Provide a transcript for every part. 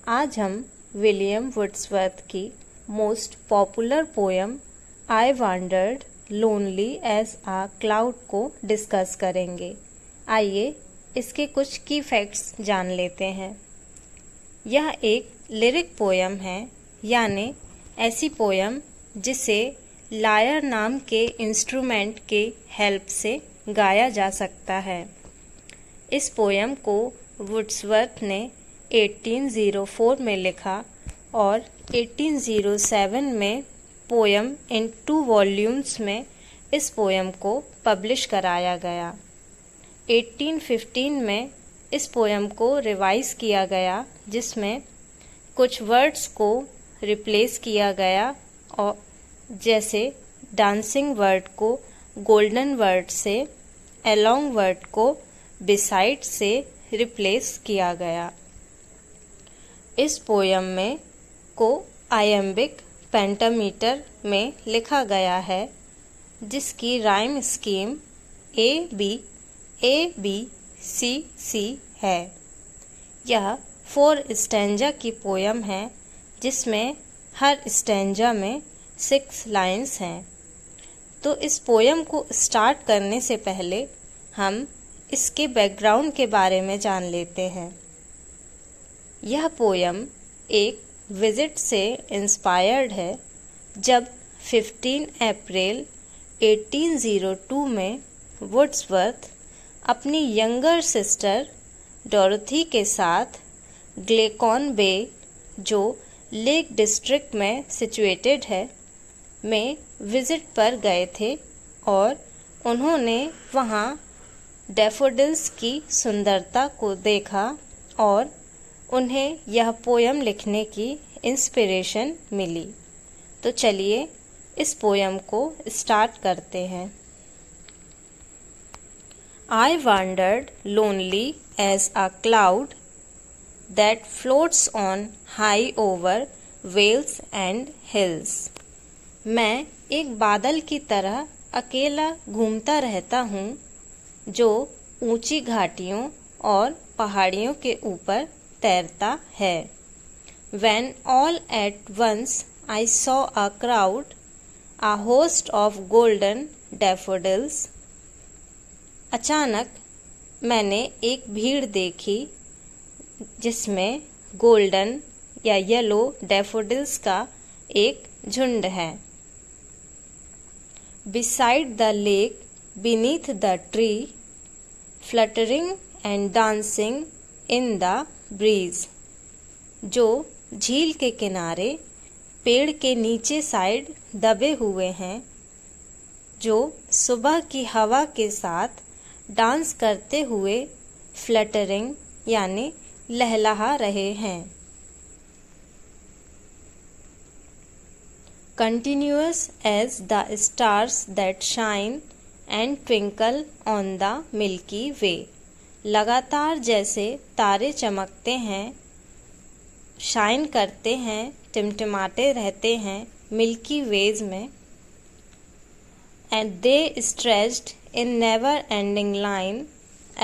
आज हम William Wordsworth की most popular poem I wandered lonely as a cloud को डिस्कस करेंगे। आइए इसके कुछ की फैक्ट्स जान लेते हैं। यह एक लिरिक पोयम है, यानी ऐसी पोयम जिसे लायर नाम के इंस्ट्रूमेंट के हेल्प से गाया जा सकता है। इस पोयम को वर्ड्सवर्थ ने 1804 में लिखा और 1807 में पोयम इन 2 वॉल्यूम्स में इस पोयम को पब्लिश कराया गया। 1815 में इस पोयम को रिवाइज किया गया, जिसमें कुछ वर्ड्स को रिप्लेस किया गया और जैसे डांसिंग वर्ड को गोल्डन वर्ड से, अलोंग वर्ड को बिसाइड से रिप्लेस किया गया। इस पोयम में को आयम्बिक पेंटामीटर में लिखा गया है, जिसकी राइम स्कीम A-B-A-B-C-C है। यह 4 स्टैंजा की पोयम है, जिसमें हर स्टैंजा में 6 लाइन्स हैं। तो इस पोयम को स्टार्ट करने से पहले हम इसके बैकग्राउंड के बारे में जान लेते हैं। यह पोयम एक विजिट से इंस्पायर्ड है, जब 15 अप्रैल 1802 में वर्ड्सवर्थ अपनी यंगर सिस्टर डोरोथी के साथ ग्लेकॉन बे, जो लेक डिस्ट्रिक्ट में सिचुएटेड है, में विजिट पर गए थे और उन्होंने वहाँ डैफोडिल्स की सुंदरता को देखा और उन्हें यह पोयम लिखने की इंस्पिरेशन मिली। तो चलिए इस पोयम को स्टार्ट करते हैं। I wandered lonely as a cloud that floats on high over vales and hills। मैं एक बादल की तरह अकेला घूमता रहता हूँ, जो ऊंची घाटियों और पहाड़ियों के ऊपर तैरता है। When all at once I saw a crowd, a host of golden daffodils। अचानक मैंने एक भीड़ देखी, जिसमें गोल्डन या येलो डैफोडिल्स का एक झुंड है। Beside the lake, beneath the tree, fluttering and dancing in the breeze। जो झील के किनारे पेड़ के नीचे साइड दबे हुए हैं, जो सुबह की हवा के साथ डांस करते हुए फ्लटरिंग यानी लहलहा रहे हैं। Continuous as the stars that shine and twinkle on the Milky Way। लगातार जैसे तारे चमकते हैं, शाइन करते हैं, टिमटिमाते रहते हैं मिल्की वेज में। And they stretched in never ending line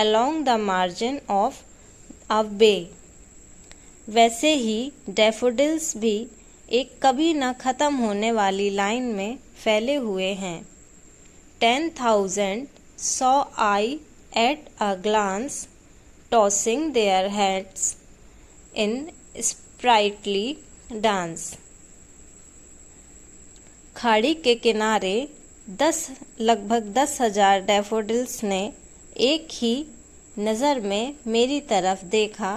along the margin of a bay। वैसे ही डैफोडिल्स भी एक कभी न खत्म होने वाली लाइन में फैले हुए हैं। 10,000 saw I at a glance, tossing their heads in sprightly dance। खाड़ी के किनारे लगभग 10,000 डैफोडिल्स ने एक ही नज़र में मेरी तरफ देखा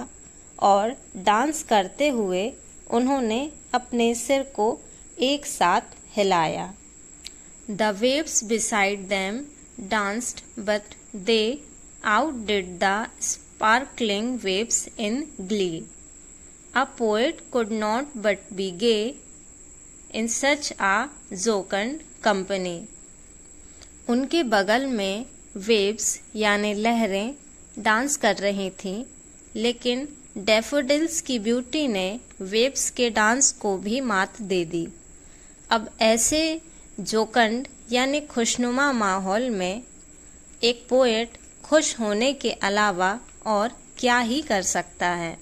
और डांस करते हुए उन्होंने अपने सिर को एक साथ हिलाया। The waves beside them danced, but they outdid the sparkling waves in glee। A poet could not but be gay in such a jocund company। उनके बगल में वेव्स यानी लहरें डांस कर रही थीं, लेकिन डैफोडिल्स की ब्यूटी ने वेव्स के डांस को भी मात दे दी। अब ऐसे जोकंड यानी खुशनुमा माहौल में एक पोएट खुश होने के अलावा और क्या ही कर सकता है।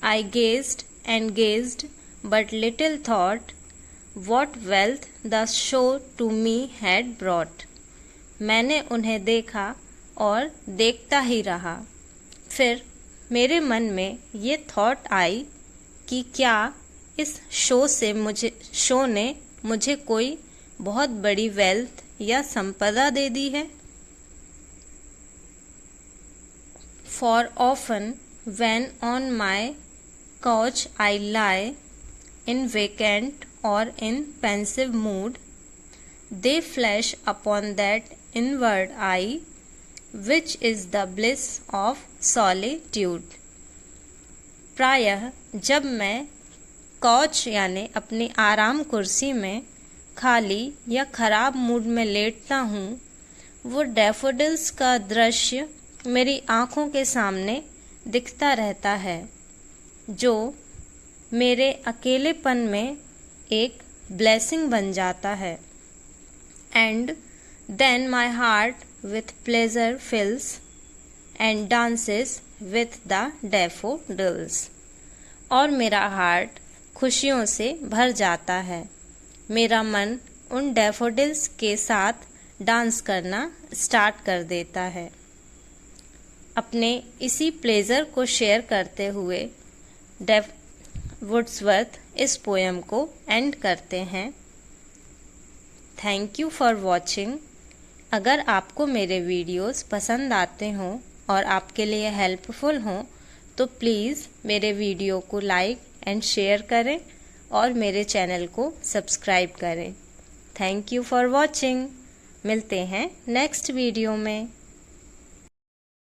I gazed and gazed, but little thought what wealth the show to me had brought. मैंने उन्हें देखा और देखता ही रहा। फिर मेरे मन में ये थॉट आई कि क्या इस शो ने मुझे कोई बहुत बड़ी वेल्थ या संपदा दे दी है। For often when on my couch I lie in vacant or in pensive mood, they flash upon that inward eye which is the bliss of solitude. प्रायः जब मैं कॉच यानी अपनी आराम कुर्सी में खाली या खराब मूड में लेटता हूँ, वो डैफोडिल्स का दृश्य मेरी आँखों के सामने दिखता रहता है, जो मेरे अकेलेपन में एक ब्लेसिंग बन जाता है। And then my heart with pleasure fills and dances with the daffodils. और मेरा हार्ट खुशियों से भर जाता है, मेरा मन उन डैफोडिल्स के साथ डांस करना स्टार्ट कर देता है। अपने इसी प्लेजर को शेयर करते हुए वुड्सवर्थ इस पोयम को एंड करते हैं। Thank you for watching. अगर आपको मेरे वीडियोस पसंद आते हों और आपके लिए हेल्पफुल हों तो प्लीज़ मेरे वीडियो को लाइक एंड शेयर करें और मेरे चैनल को सब्सक्राइब करें। Thank you for watching. मिलते हैं नेक्स्ट वीडियो में।